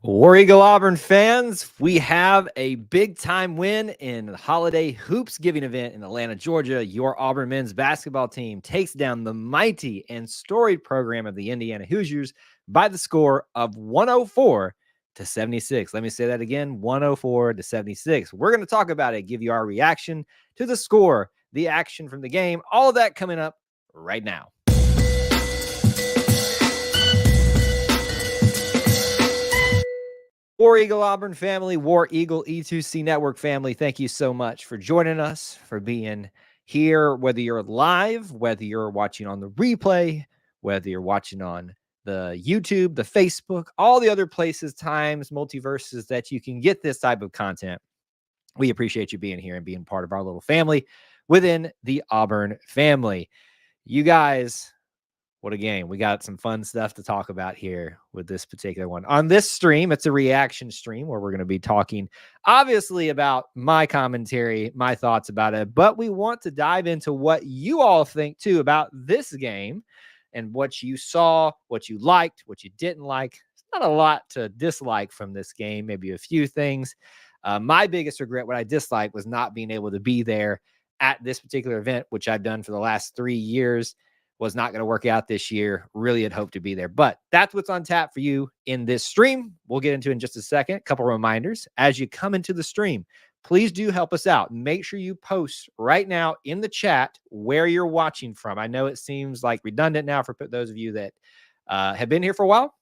War Eagle Auburn fans, we have a big time win in the Holiday Hoops Giving event in Atlanta, Georgia. Your Auburn men's basketball team takes down the mighty and storied program of the Indiana Hoosiers by the score of 104-76. Let me say that again, 104-76. We're going to talk about it, give you our reaction to the score, the action from the game, all of that coming up right now. War Eagle Auburn family, War Eagle E2C Network family, thank you so much for joining us, for being here, whether you're live, whether you're watching on the replay, whether you're watching on the YouTube, the Facebook, all the other places, times, multiverses that you can get this type of content. We appreciate you being here and being part of our little family within the Auburn family. You guys, what a game. We got some fun stuff to talk about here with this particular one. On this stream, it's a reaction stream where we're going to be talking, obviously, about my commentary, my thoughts about it, but we want to dive into what you all think, too, about this game and what you saw, what you liked, what you didn't like. It's not a lot to dislike from this game, maybe a few things. My biggest regret, what I disliked, was not being able to be there at this particular event, which I've done for the last 3 years. Was not going to work out this year. Really had hoped to be there, but that's what's on tap for you in this stream. We'll get into it in just a second. A couple reminders as you come into the stream. Please do help us out. Make sure you post right now in the chat where you're watching from. I know it seems like redundant now for those of you that have been here for a while,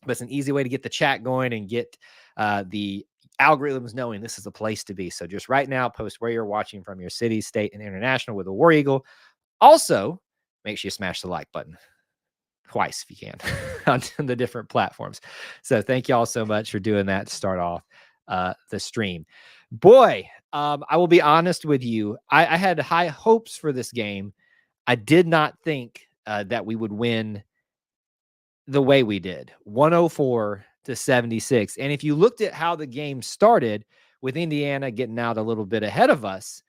but it's an easy way to get the chat going and get the algorithms knowing this is a place to be. So just right now, post where you're watching from, your city, state, and international with a War Eagle. Also, make sure you smash the like button twice if you can on the different platforms. So thank you all so much for doing that to start off the stream. Boy, I will be honest with you. I had high hopes for this game. I did not think that we would win the way we did, 104-76. And if you looked at how the game started with Indiana getting out a little bit ahead of us,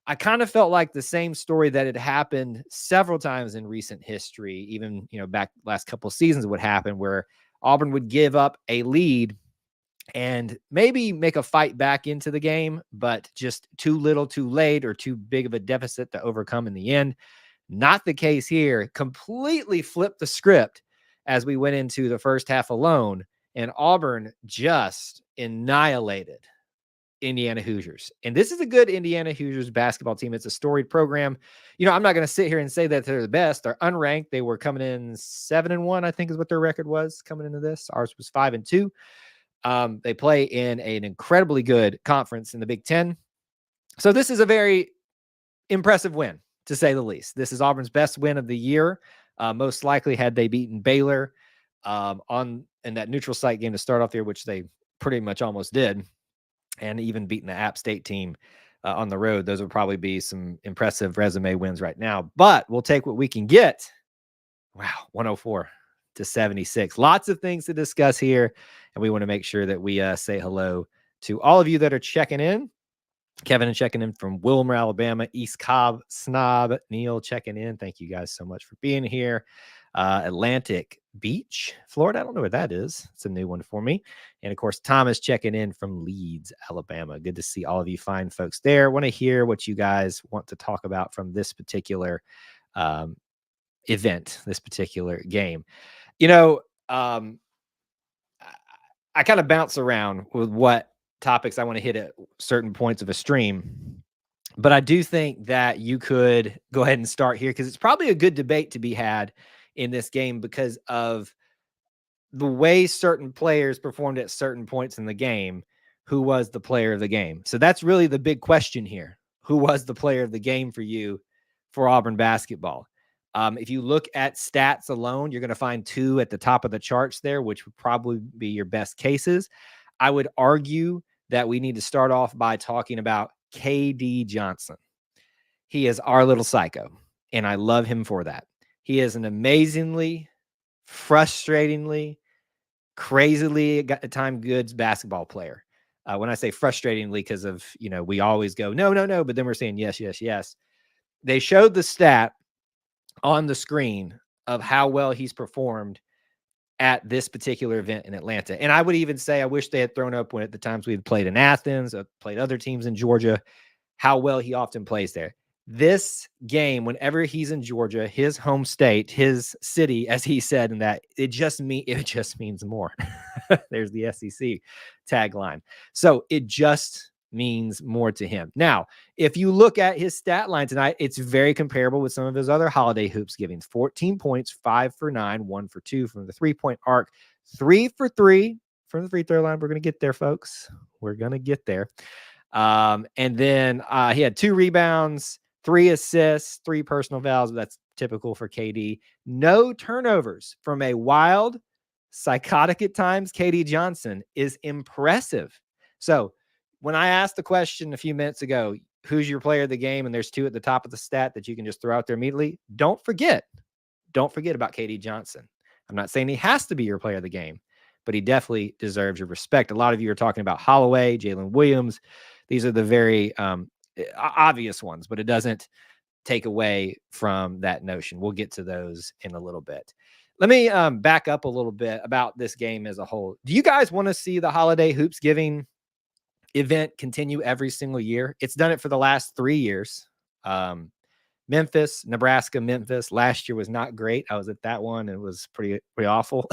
I kind of felt like the same story that had happened several times in recent history, even, back last couple of seasons would happen where Auburn would give up a lead and maybe make a fight back into the game, but just too little, too late, or too big of a deficit to overcome in the end. Not the case here. Completely flipped the script as we went into the first half alone, and Auburn just annihilated Indiana Hoosiers. And this is a good Indiana Hoosiers basketball team. It's a storied program. I'm not going to sit here and say that they're the best. They're unranked. They were coming in 7-1, I think is what their record was coming into this. Ours was 5-2. They play in an incredibly good conference in the Big Ten. So this is a very impressive win, to say the least. This is Auburn's best win of the year. Most likely had they beaten Baylor in that neutral site game to start off there, which they pretty much almost did, and even beating the App State team on the road. Those would probably be some impressive resume wins right now, but we'll take what we can get. Wow, 104-76. Lots of things to discuss here, and we want to make sure that we say hello to all of you that are checking in. Kevin checking in from Wilmer, Alabama. East Cobb Snob. Neil checking in. Thank you guys so much for being here. Atlantic Beach, Florida. I don't know where that is. It's a new one for me. And of course, Thomas checking in from Leeds, Alabama. Good to see all of you fine folks there. Want to hear what you guys want to talk about from this particular event, this particular game. I kind of bounce around with what topics I want to hit at certain points of a stream, but I do think that you could go ahead and start here because it's probably a good debate to be had in this game because of the way certain players performed at certain points in the game. Who was the player of the game? So that's really the big question here. Who was the player of the game for you for Auburn basketball? If you look at stats alone, you're going to find 2 at the top of the charts there, which would probably be your best cases. I would argue that we need to start off by talking about KD Johnson. He is our little psycho, and I love him for that. He is an amazingly, frustratingly, crazily at time good basketball player. When I say frustratingly, because of, we always go, no, but then we're saying yes, yes, yes. They showed the stat on the screen of how well he's performed at this particular event in Atlanta. And I would even say I wish they had thrown up when at the times we had played in Athens, played other teams in Georgia, how well he often plays there. This game, whenever he's in Georgia, his home state, his city, as he said in that, it just means more. There's the SEC tagline. So it just means more to him. Now, if you look at his stat line tonight, it's very comparable with some of his other holiday hoops givings. 14 points, 5 for 9, 1 for 2 from the 3-point arc, 3 for 3 from the free throw line. We're going to get there, folks. We're going to get there. And then he had 2 rebounds, 3 assists, 3 personal fouls. That's typical for KD. No turnovers from a wild, psychotic at times KD Johnson is impressive. So when I asked the question a few minutes ago, who's your player of the game, and there's 2 at the top of the stat that you can just throw out there immediately, don't forget about KD Johnson. I'm not saying he has to be your player of the game, but he definitely deserves your respect. A lot of you are talking about Holloway, Jalen Williams. These are the very obvious ones, but it doesn't take away from that notion. We'll get to those in a little bit. Let me back up a little bit about this game as a whole. Do you guys want to see the Holiday Hoops Giving event continue every single year? It's done it for the last 3 years. Memphis, Nebraska, Memphis. Last year was not great. I was at that one. It was pretty awful.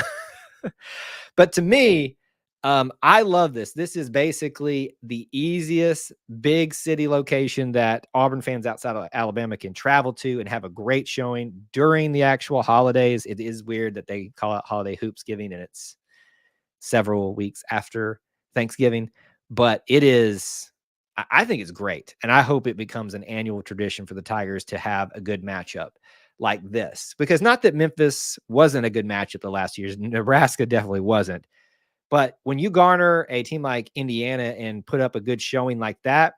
But to me, I love this. This is basically the easiest big city location that Auburn fans outside of Alabama can travel to and have a great showing during the actual holidays. It is weird that they call it Holiday Hoops Giving and it's several weeks after Thanksgiving, but it is, I think it's great. And I hope it becomes an annual tradition for the Tigers to have a good matchup like this, because not that Memphis wasn't a good matchup the last years. Nebraska definitely wasn't. But when you garner a team like Indiana and put up a good showing like that,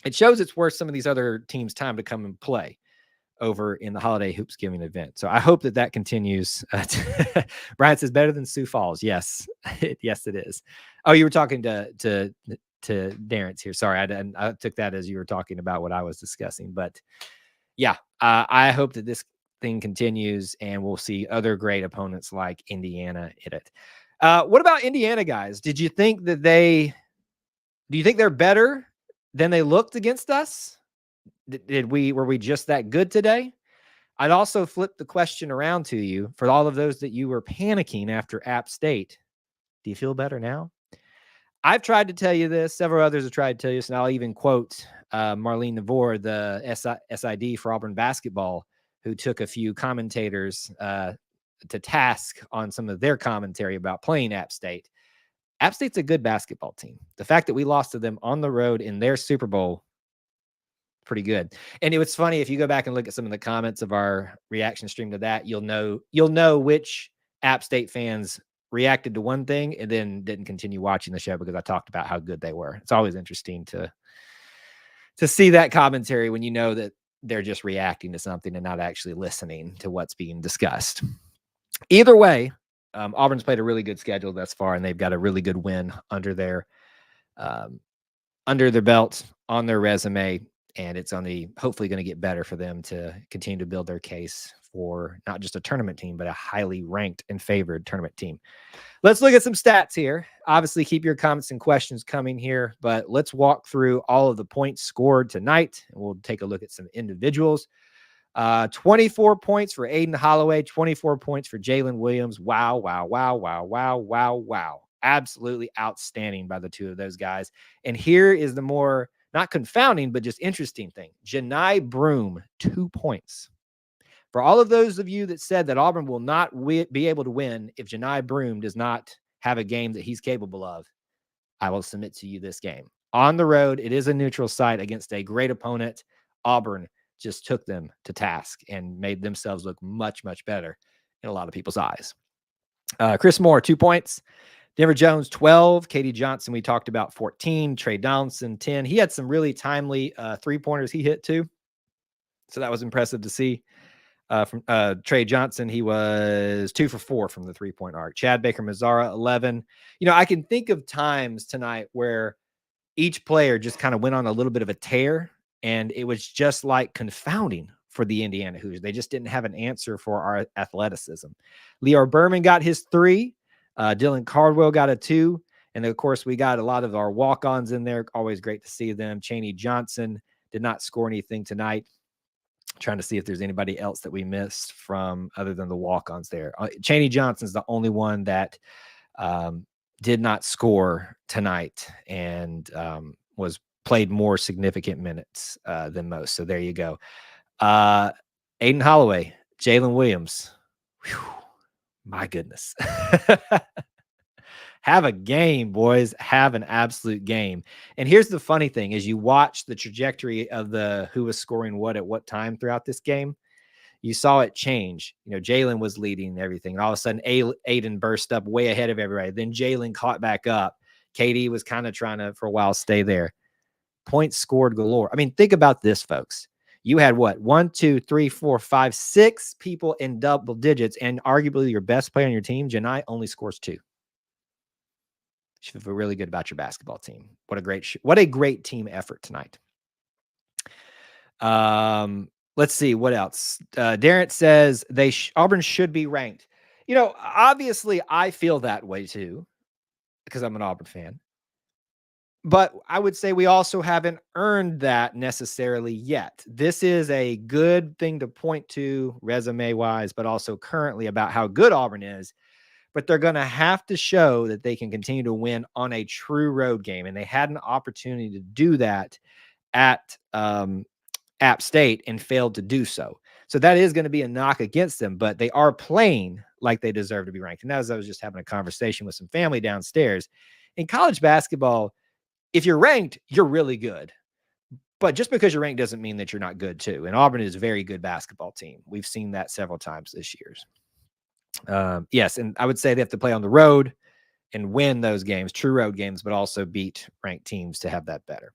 it shows it's worth some of these other teams' time to come and play over in the Holiday Hoops Giving event. So I hope that continues. Brian says better than Sioux Falls. Yes, yes, it is. Oh, you were talking to Darren's here. Sorry, I took that as you were talking about what I was discussing. But yeah, I hope that this thing continues and we'll see other great opponents like Indiana in it. What about Indiana, guys? Do you think they're better than they looked against us? Were we just that good today? I'd also flip the question around to you for all of those that you were panicking after App State. Do you feel better now? I've tried to tell you this. Several others have tried to tell you this, and I'll even quote Marlene Navor, the SID for Auburn basketball, who took a few commentators to task on some of their commentary about playing App State. App State's a good basketball team. The fact that we lost to them on the road in their Super Bowl, pretty good. And it was funny, if you go back and look at some of the comments of our reaction stream to that, you'll know which App State fans reacted to one thing and then didn't continue watching the show because I talked about how good they were. It's always interesting to see that commentary when you know that they're just reacting to something and not actually listening to what's being discussed. Either way, Auburn's played a really good schedule thus far, and they've got a really good win under their belt, on their resume, and it's hopefully going to get better for them to continue to build their case for not just a tournament team, but a highly ranked and favored tournament team. Let's look at some stats here. Obviously, keep your comments and questions coming here, but let's walk through all of the points scored tonight, and we'll take a look at some individuals. 24 points for Aiden Holloway, 24 points for Jalen Williams. Wow. Absolutely outstanding by the two of those guys. And here is the more, not confounding, but just interesting thing. Janai Broome, 2 points. For all of those of you that said that Auburn will not be able to win if Janai Broome does not have a game that he's capable of, I will submit to you this game. On the road, it is a neutral site against a great opponent. Auburn just took them to task and made themselves look much, much better in a lot of people's eyes. Chris Moore, 2 points. Denver Jones, 12. KD Johnson, we talked about, 14. Trey Donaldson, 10. He had some really timely three-pointers he hit too. So that was impressive to see. From Trey Johnson, he was 2 for 4 from the three-point arc. Chad Baker-Mazara, 11. I can think of times tonight where each player just kind of went on a little bit of a tear, and it was just like confounding for the Indiana Hoosiers. They just didn't have an answer for our athleticism. Leo Berman got his 3. Dylan Cardwell got a 2. And of course, we got a lot of our walk-ons in there. Always great to see them. Chaney Johnson did not score anything tonight. Trying to see if there's anybody else that we missed from other than the walk-ons there. Chaney Johnson's the only one that did not score tonight and was played more significant minutes than most. So there you go. Aiden Holloway, Jalen Williams. Whew, my goodness. Have a game, boys. Have an absolute game. And here's the funny thing: as you watch the trajectory of who was scoring what at what time throughout this game, you saw it change. You know, Jalen was leading everything. And all of a sudden, Aiden burst up way ahead of everybody. Then Jalen caught back up. KD was kind of trying to, for a while, stay there. Points scored galore. I mean, think about this, folks. You had what? 1, 2, 3, 4, 5, 6 people in double digits. And arguably your best player on your team, Janai, only scores 2. You should feel really good about your basketball team. What a great team effort tonight. Let's see what else. Darren says Auburn should be ranked. You know, obviously I feel that way too, because I'm an Auburn fan. But I would say we also haven't earned that necessarily yet. This is a good thing to point to resume-wise, but also currently about how good Auburn is. But they're going to have to show that they can continue to win on a true road game. And they had an opportunity to do that at App State and failed to do so. So that is going to be a knock against them, but they are playing like they deserve to be ranked. And as I was just having a conversation with some family downstairs, in college basketball, if you're ranked, you're really good. But just because you're ranked doesn't mean that you're not good too. And Auburn is a very good basketball team. We've seen that several times this year. Yes, and I would say they have to play on the road and win those games, true road games, but also beat ranked teams to have that better.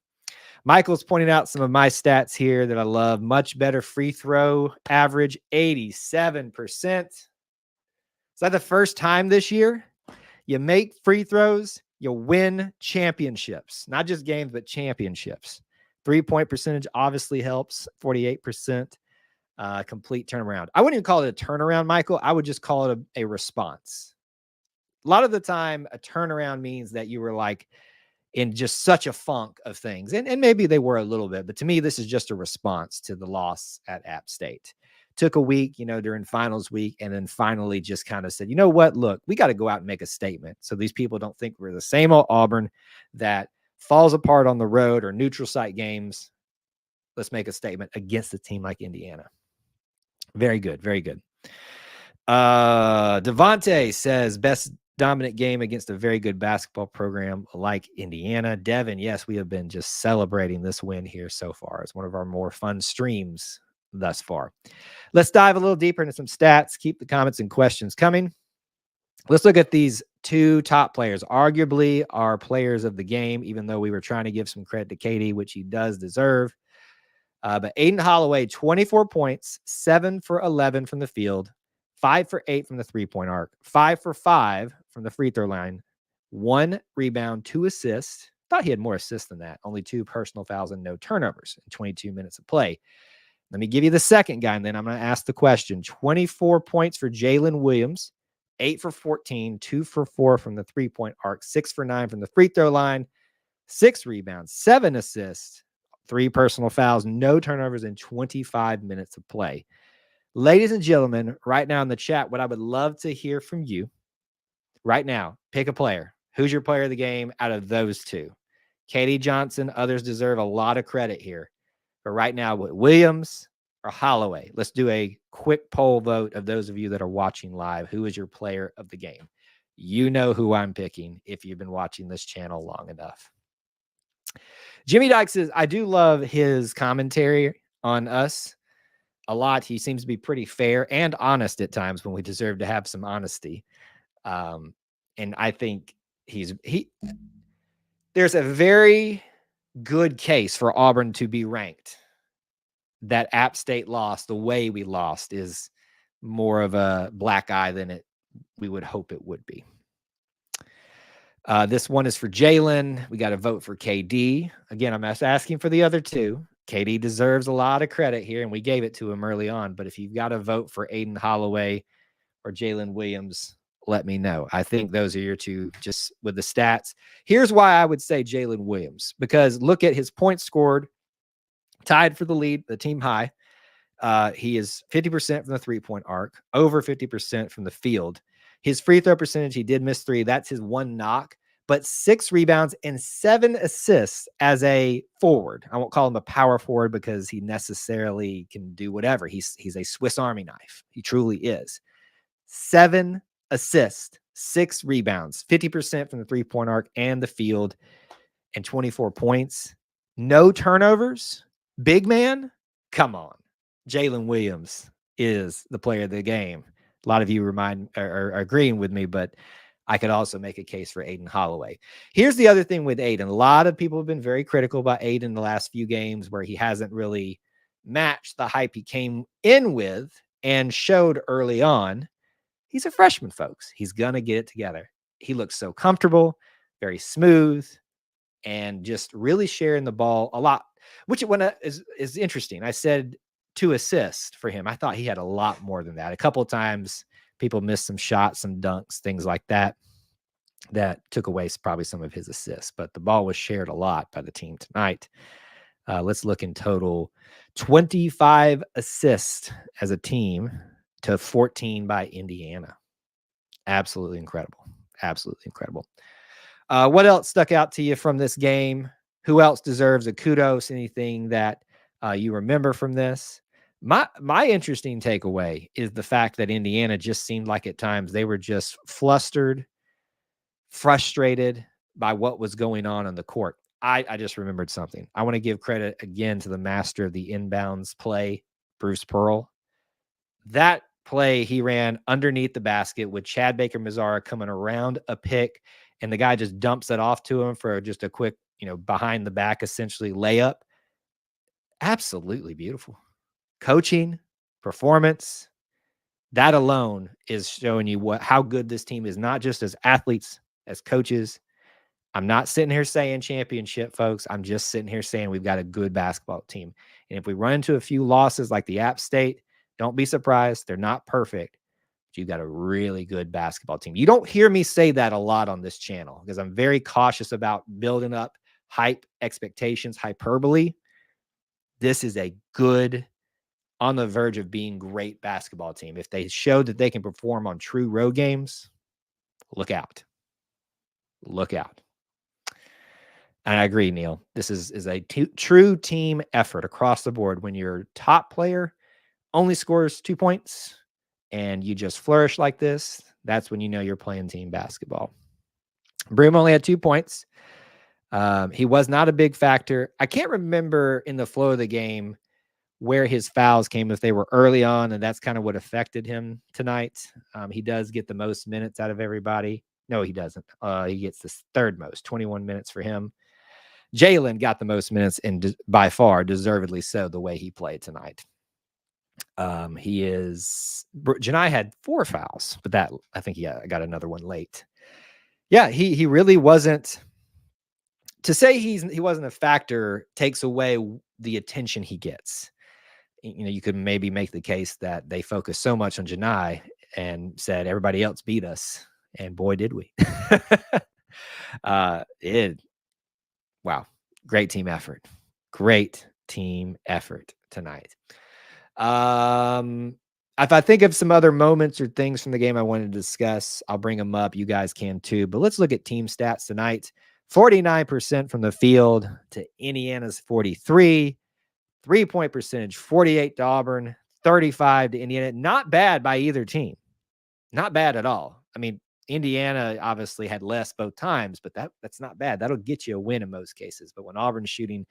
Michael's pointing out some of my stats here that I love. Much better free throw average, 87%. Is that the first time this year? You make free throws, you win championships. Not just games, but championships. 3-point percentage obviously helps, 48%. Complete turnaround. I wouldn't even call it a turnaround, Michael. I would just call it a response. A lot of the time, a turnaround means that you were like in just such a funk of things. And maybe they were a little bit, but to me, this is just a response to the loss at App State. Took a week, during finals week, and then finally just kind of said, you know what, look, we got to go out and make a statement. So these people don't think we're the same old Auburn that falls apart on the road or neutral site games. Let's make a statement against a team like Indiana. Very good. Very good. Devontae says best dominant game against a very good basketball program like Indiana. Devin, yes, we have been just celebrating this win here so far. It's one of our more fun streams thus far. Let's dive a little deeper into some stats. Keep the comments and questions coming. Let's look at these 2 top players, arguably our players of the game, even though we were trying to give some credit to Katie, which he does deserve. But Aiden Holloway, 24 points, 7 for 11 from the field, 5 for 8 from the 3-point arc, 5 for 5 from the free throw line, 1 rebound, 2 assists. Thought he had more assists than that. Only 2 personal fouls and no turnovers in 22 minutes of play. Let me give you the second guy, and then I'm going to ask the question. 24 points for Jalen Williams, 8 for 14, 2 for 4 from the 3-point arc, 6 for 9 from the free throw line, 6 rebounds, 7 assists, 3 personal fouls, no turnovers in 25 minutes of play. Ladies and gentlemen, right now in the chat, what I would love to hear from you right now, pick a player. Who's your player of the game out of those 2? Katie Johnson, others deserve a lot of credit here. But right now, Williams or Holloway? Let's do a quick poll vote of those of you that are watching live. Who is your player of the game? You know who I'm picking if you've been watching this channel long enough. Jimmy Dykes says, I do love his commentary on us a lot. He seems to be pretty fair and honest at times when we deserve to have some honesty. And I think there's a very good case for Auburn to be ranked. That App State loss, the way we lost, is more of a black eye than we would hope it would be. This one is for Jalen. We got to vote for KD. Again, I'm asking for the other 2. KD deserves a lot of credit here, and we gave it to him early on. But if you've got to vote for Aiden Holloway or Jalen Williams, let me know. I think those are your two just with the stats. Here's why I would say Jalen Williams, because look at his points scored, tied for the lead, the team high. He is 50% from the three-point arc, over 50% from the field. His free throw percentage, he did miss 3. That's his one knock, but 6 rebounds and 7 assists as a forward. I won't call him a power forward because he necessarily can do whatever. He's a Swiss Army knife. He truly is. 7 assists, 6 rebounds, 50% from the three-point arc and the field, and 24 points. No turnovers. Big man, come on. Jalen Williams is the player of the game. A lot of you are agreeing with me, but I could also make a case for Aiden Holloway. Here's the other thing with Aiden. A lot of people have been very critical about Aiden the last few games where he hasn't really matched the hype he came in with and showed early on. He's a freshman, folks. He's going to get it together. He looks so comfortable, very smooth, and just really sharing the ball a lot, which is interesting. I said 2 assists for him. I thought he had a lot more than that. A couple of times people missed some shots, some dunks, things like that, that took away probably some of his assists, but the ball was shared a lot by the team tonight. Let's look in total. 25 assists as a team to 14 by Indiana. Absolutely incredible. Absolutely incredible. What else stuck out to you from this game? Who else deserves a kudos? Anything that you remember from this? My interesting takeaway is the fact that Indiana just seemed like at times they were just flustered, frustrated by what was going on the court. I just remembered something. I want to give credit again to the master of the inbounds play, Bruce Pearl. That play he ran underneath the basket with Chad Baker-Mazara coming around a pick, and the guy just dumps it off to him for just a quick, behind the back, essentially layup. Absolutely beautiful. Coaching, performance, that alone is showing you how good this team is, not just as athletes, as coaches. I'm not sitting here saying championship, folks. I'm just sitting here saying we've got a good basketball team. And if we run into a few losses like the App State, don't be surprised. They're not perfect, but you've got a really good basketball team. You don't hear me say that a lot on this channel because I'm very cautious about building up hype, expectations, hyperbole. This is a good, on the verge of being great basketball team. If they show that they can perform on true road games, look out. Look out. And I agree, Neil. This is a true team effort across the board. When your top player only scores 2 points and you just flourish like this, that's when you know you're playing team basketball. Broom only had 2 points. He was not a big factor. I can't remember in the flow of the game where his fouls came, if they were early on, and that's kind of what affected him tonight. He does get the most minutes out of everybody. No, he doesn't. He gets the third most, 21 minutes for him. Jalen got the most minutes, and by far, deservedly so, the way he played tonight. Janai had 4 fouls, but that, I think he got another one late. Yeah, he really wasn't. To say he wasn't a factor takes away the attention he gets. You could maybe make the case that they focused so much on Janai and said everybody else beat us, and boy, did we. Wow, great team effort. Great team effort tonight. If I think of some other moments or things from the game I wanted to discuss, I'll bring them up. You guys can too. But let's look at team stats tonight. 49% from the field to Indiana's 43. 3-point percentage, 48 to Auburn, 35 to Indiana. Not bad by either team. Not bad at all. I mean, Indiana obviously had less both times, but that's not bad. That'll get you a win in most cases. But when Auburn's shooting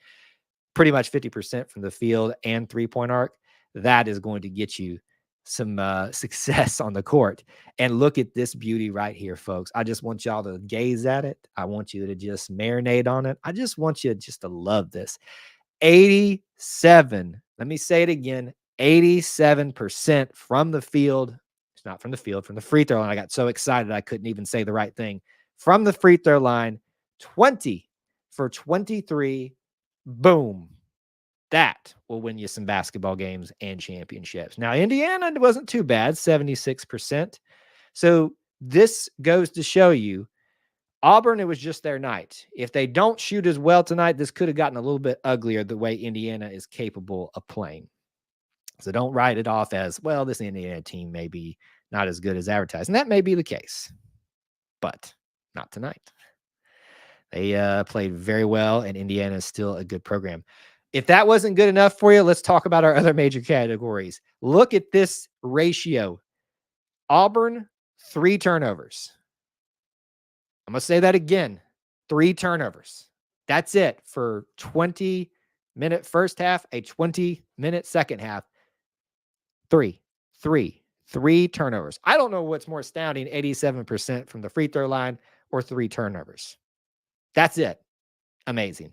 pretty much 50% from the field and 3-point arc, that is going to get you some success on the court. And look at this beauty right here, folks. I just want y'all to gaze at it. I want you to just marinate on it. I just want you just to love this. 87. Let me say it again. 87% from the field. It's not from the field, from the free throw line. I got so excited I couldn't even say the right thing. From the free throw line, 20 for 23. Boom. That will win you some basketball games and championships. Now, Indiana wasn't too bad, 76%. So this goes to show you Auburn, it was just their night. If they don't shoot as well tonight, this could have gotten a little bit uglier the way Indiana is capable of playing. So don't write it off as, well, this Indiana team may be not as good as advertised. And that may be the case, but not tonight. They played very well, and Indiana is still a good program. If that wasn't good enough for you, let's talk about our other major categories. Look at this ratio. Auburn, 3 turnovers. I'm going to say that again. 3 turnovers. That's it for 20-minute first half, a 20-minute second half. 3 turnovers. I don't know what's more astounding, 87% from the free throw line or 3 turnovers. That's it. Amazing.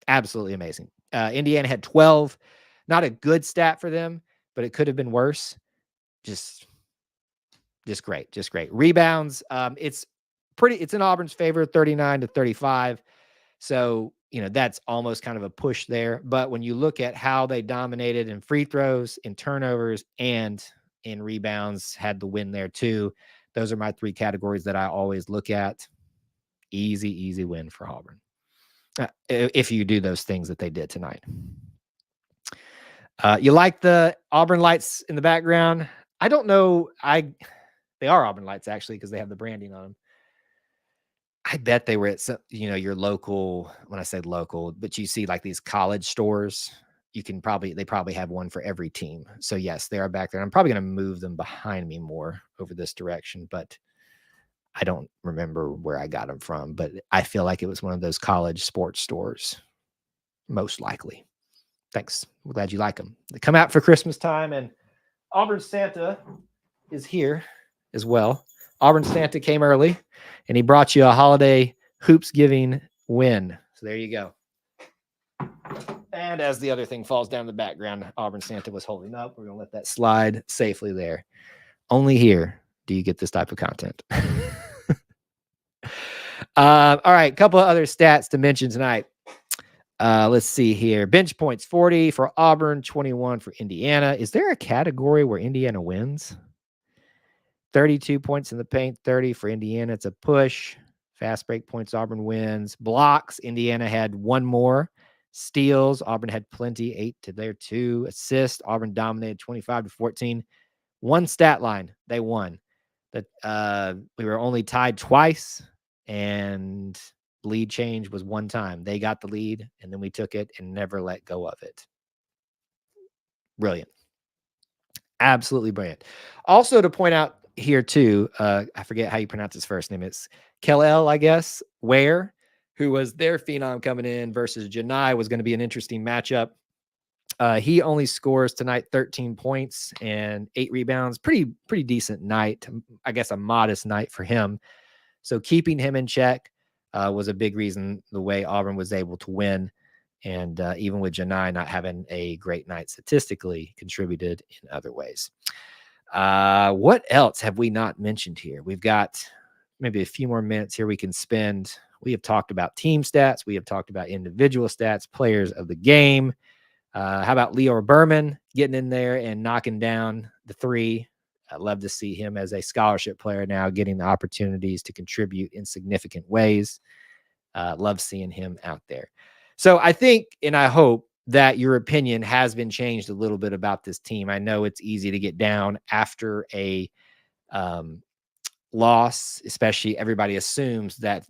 Absolutely amazing. Indiana had 12. Not a good stat for them, but it could have been worse. Just great. Just great. Rebounds. It's in Auburn's favor, 39-35. So, that's almost kind of a push there. But when you look at how they dominated in free throws, in turnovers, and in rebounds, had the win there too. Those are my 3 categories that I always look at. Easy win for Auburn. If you do those things that they did tonight. You like the Auburn Lights in the background? I don't know. They are Auburn Lights, actually, because they have the branding on them. I bet they were at some, your local, when I say local, but you see like these college stores, they probably have one for every team. So yes, they are back there. I'm probably going to move them behind me more over this direction, but I don't remember where I got them from, but I feel like it was one of those college sports stores, most likely. Thanks. I'm glad you like them. They come out for Christmas time, and Auburn Santa is here as well. Auburn Santa came early, and he brought you a holiday hoops giving win. So there you go. And as the other thing falls down in the background, Auburn Santa was holding up. We're going to let that slide safely there. Only here do you get this type of content. All right, a couple of other stats to mention tonight. Let's see here. Bench points, 40 for Auburn, 21 for Indiana. Is there a category where Indiana wins? 32 points in the paint, 30 for Indiana. It's a push. Fast break points, Auburn wins. Blocks, Indiana had 1 more. Steals, Auburn had plenty, 8 to their 2. Assists, Auburn dominated 25-14. 1 stat line, they won. We were only tied twice, and lead change was 1 time. They got the lead, and then we took it and never let go of it. Brilliant. Absolutely brilliant. Also to point out here too, I forget how you pronounce his first name. It's Kellel, I guess, Ware, who was their phenom coming in versus Janai, was going to be an interesting matchup. He only scores tonight 13 points and 8 rebounds. Pretty decent night. I guess a modest night for him. So keeping him in check was a big reason the way Auburn was able to win. And even with Janai not having a great night statistically, contributed in other ways. What else have we not mentioned here? We've got maybe a few more minutes here we can spend. We have talked about team stats. We have talked about individual stats, players of the game. How about Leo Berman getting in there and knocking down the 3? I love to see him as a scholarship player now getting the opportunities to contribute in significant ways. Love seeing him out there. So I think and I hope that your opinion has been changed a little bit about this team. I know it's easy to get down after a loss, especially everybody assumes that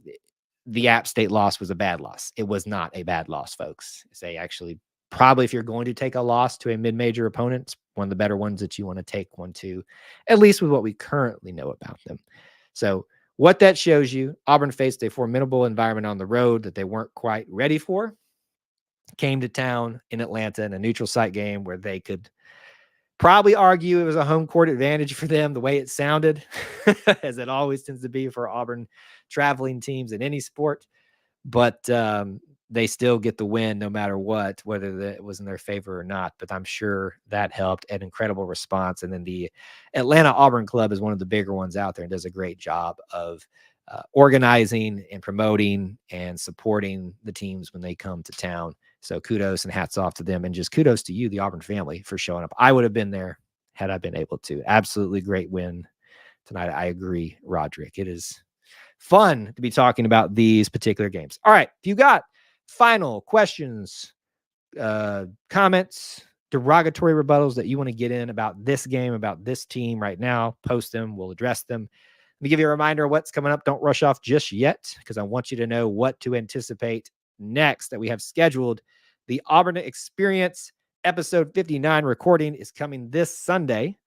the App State loss was a bad loss. It was not a bad loss, folks. They actually probably, if you're going to take a loss to a mid-major opponent, it's one of the better ones that you want to take one to, at least with what we currently know about them. So what that shows you, Auburn faced a formidable environment on the road that they weren't quite ready for. Came to town in Atlanta in a neutral site game where they could probably argue it was a home court advantage for them, the way it sounded, as it always tends to be for Auburn traveling teams in any sport. But they still get the win no matter what, whether it was in their favor or not. But I'm sure that helped. An incredible response. And then the Atlanta Auburn Club is one of the bigger ones out there and does a great job of organizing and promoting and supporting the teams when they come to town. So kudos and hats off to them, and just kudos to you, the Auburn family, for showing up. I would have been there had I been able to. Absolutely great win tonight. I agree, Roderick. It is fun to be talking about these particular games. All right, if you got final questions, comments, derogatory rebuttals that you want to get in about this game, about this team right now, post them. We'll address them. Let me give you a reminder of what's coming up. Don't rush off just yet, because I want you to know what to anticipate next that we have scheduled. The Auburn Experience episode 59 recording is coming this Sunday.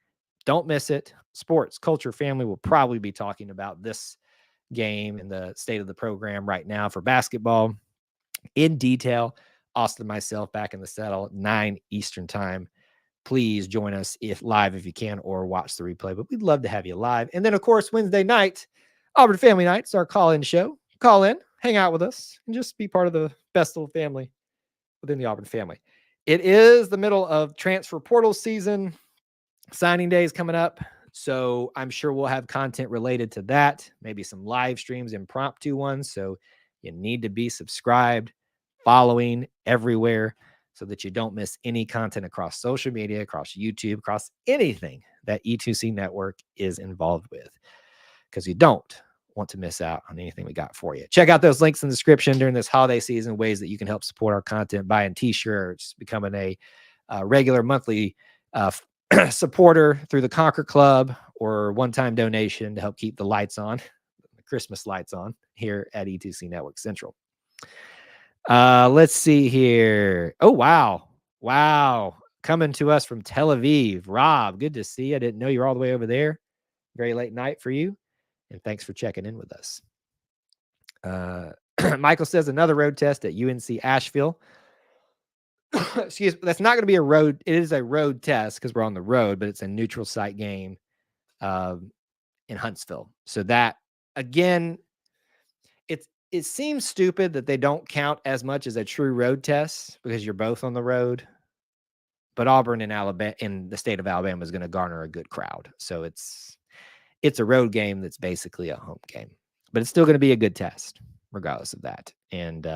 Don't miss it. Sports, culture, family will probably be talking about this game and the state of the program right now for basketball in detail. Austin and myself back in the saddle at 9 Eastern time. Please join us live if you can, or watch the replay, but we'd love to have you live. And then, of course, Wednesday night, Auburn Family Nights, our call-in show. Call in, hang out with us, and just be part of the best little family within the Auburn family. It is the middle of transfer portal season. Signing day is coming up, so I'm sure we'll have content related to that, maybe some live streams, impromptu ones. So you need to be subscribed, following everywhere, so that you don't miss any content across social media, across YouTube, across anything that E2C Network is involved with, because you don't want to miss out on anything we got for you. Check out those links in the description during this holiday season, ways that you can help support our content, buying t-shirts, becoming a regular monthly supporter through the Conquer Club, or one-time donation to help keep the lights on, the Christmas lights on here at E2C Network Central. Let's see here. Oh, wow. Wow. Coming to us from Tel Aviv. Rob, good to see you. I didn't know you were all the way over there. Very late night for you. And thanks for checking in with us. Michael says another road test at UNC Asheville. Excuse me. That's not going to be a road. It is a road test because we're on the road, but it's a neutral site game in Huntsville. So that, again, it seems stupid that they don't count as much as a true road test because you're both on the road. But Auburn in Alabama, in the state of Alabama, is going to garner a good crowd. So it's a road game that's basically a home game, but it's still going to be a good test regardless of that. And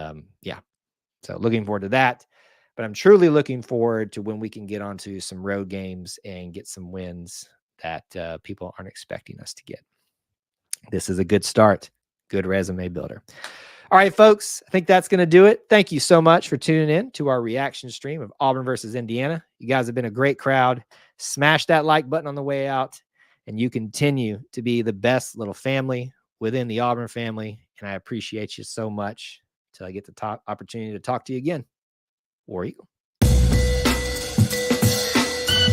yeah, so looking forward to that. But I'm truly looking forward to when we can get onto some road games and get some wins that people aren't expecting us to get. This is a good start. Good resume builder. All right, folks, I think that's going to do it. Thank you so much for tuning in to our reaction stream of Auburn versus Indiana. You guys have been a great crowd. Smash that like button on the way out, and you continue to be the best little family within the Auburn family. And I appreciate you so much. Till I get the opportunity to talk to you again. War Eagle.